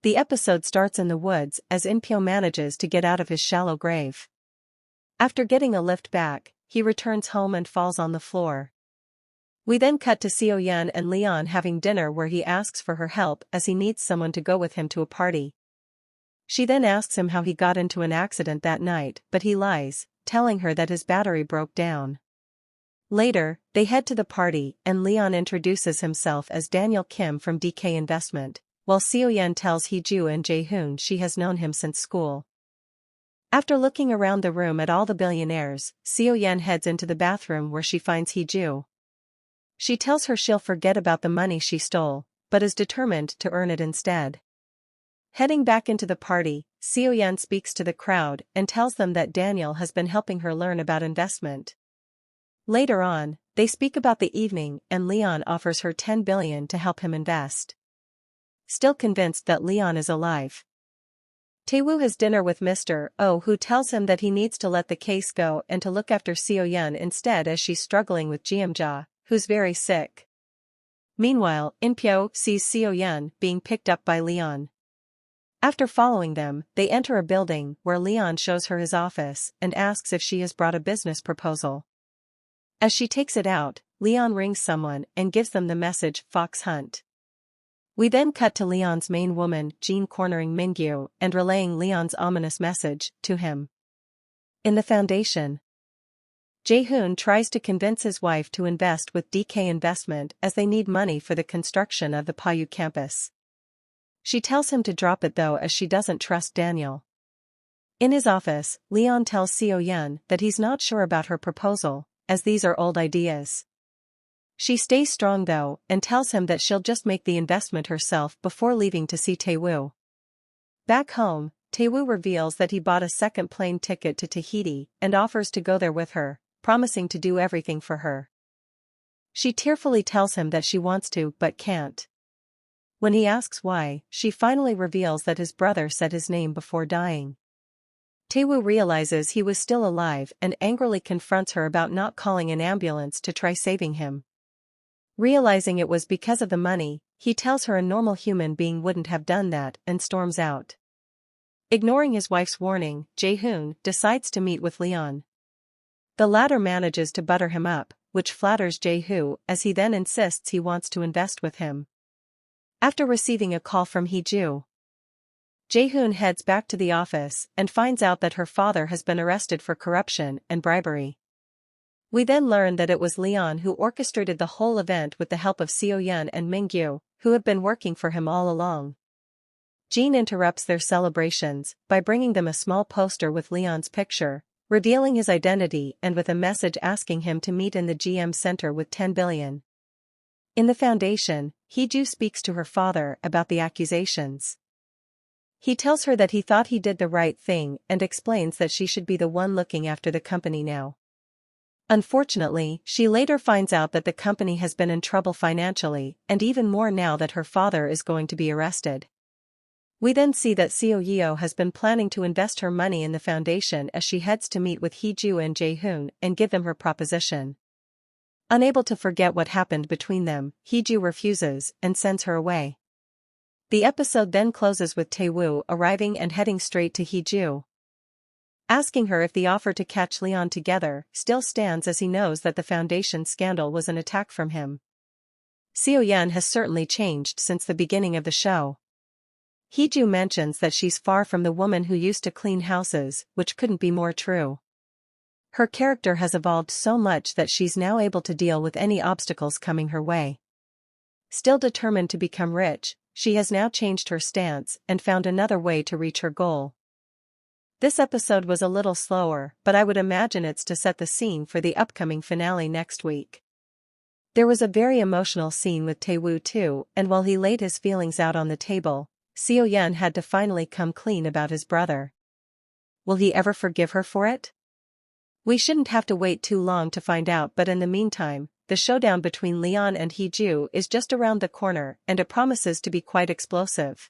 The episode starts in the woods as Inpyo manages to get out of his shallow grave. After getting a lift back, he returns home and falls on the floor. We then cut to Seo Yeon and Leon having dinner where he asks for her help as he needs someone to go with him to a party. She then asks him how he got into an accident that night, but he lies, telling her that his battery broke down. Later, they head to the party and Leon introduces himself as Daniel Kim from DK Investment, while Seo Yeon tells Hee-ju and Jae-hoon she has known him since school. After looking around the room at all the billionaires, Seo Yeon heads into the bathroom where she finds Hee-ju. She tells her she'll forget about the money she stole, but is determined to earn it instead. Heading back into the party, Seo Yeon speaks to the crowd and tells them that Daniel has been helping her learn about investment. Later on, they speak about the evening and Leon offers her 10 billion to help him invest. Still convinced that Leon is alive, Taewoo has dinner with Mr. Oh, who tells him that he needs to let the case go and to look after Seo Yeon instead as she's struggling with Jeomja, who's very sick. Meanwhile, Inpyo sees Seo Yeon being picked up by Leon. After following them, they enter a building where Leon shows her his office and asks if she has brought a business proposal. As she takes it out, Leon rings someone and gives them the message Fox Hunt. We then cut to Leon's main woman, Jean, cornering Mingyu and relaying Leon's ominous message to him. In the foundation, Jae-hoon tries to convince his wife to invest with DK Investment as they need money for the construction of the Paju campus. She tells him to drop it though as she doesn't trust Daniel. In his office, Leon tells Seo Yeon that he's not sure about her proposal, as these are old ideas. She stays strong though and tells him that she'll just make the investment herself before leaving to see Taewoo. Back home, Taewoo reveals that he bought a second plane ticket to Tahiti and offers to go there with her, promising to do everything for her. She tearfully tells him that she wants to but can't. When he asks why, she finally reveals that his brother said his name before dying. Taewoo realizes he was still alive and angrily confronts her about not calling an ambulance to try saving him. Realizing it was because of the money, he tells her a normal human being wouldn't have done that and storms out. Ignoring his wife's warning, Jae-hoon decides to meet with Leon. The latter manages to butter him up, which flatters Jae-hoon as he then insists he wants to invest with him. After receiving a call from Hee-ju, Jae-hoon heads back to the office and finds out that her father has been arrested for corruption and bribery. We then learn that it was Leon who orchestrated the whole event with the help of Seo Yeon and Mingyu, who have been working for him all along. Jean interrupts their celebrations by bringing them a small poster with Leon's picture, revealing his identity and with a message asking him to meet in the GM Center with 10 billion. In the foundation, Hee-ju speaks to her father about the accusations. He tells her that he thought he did the right thing and explains that she should be the one looking after the company now. Unfortunately, she later finds out that the company has been in trouble financially and even more now that her father is going to be arrested. We then see that Seo Yeon has been planning to invest her money in the foundation as she heads to meet with Hee-ju and Jae-hoon and give them her proposition. Unable to forget what happened between them, Hee-ju refuses and sends her away. The episode then closes with Taewoo arriving and heading straight to Hee-ju, asking her if the offer to catch Leon together still stands as he knows that the foundation scandal was an attack from him. Seo Yeon has certainly changed since the beginning of the show. Hee-ju mentions that she's far from the woman who used to clean houses, which couldn't be more true. Her character has evolved so much that she's now able to deal with any obstacles coming her way. Still determined to become rich, she has now changed her stance and found another way to reach her goal. This episode was a little slower, but I would imagine it's to set the scene for the upcoming finale next week. There was a very emotional scene with Taewoo too, and while he laid his feelings out on the table, Seo Yeon had to finally come clean about his brother. Will he ever forgive her for it? We shouldn't have to wait too long to find out, but in the meantime, the showdown between Leon and Hee-ju is just around the corner and it promises to be quite explosive.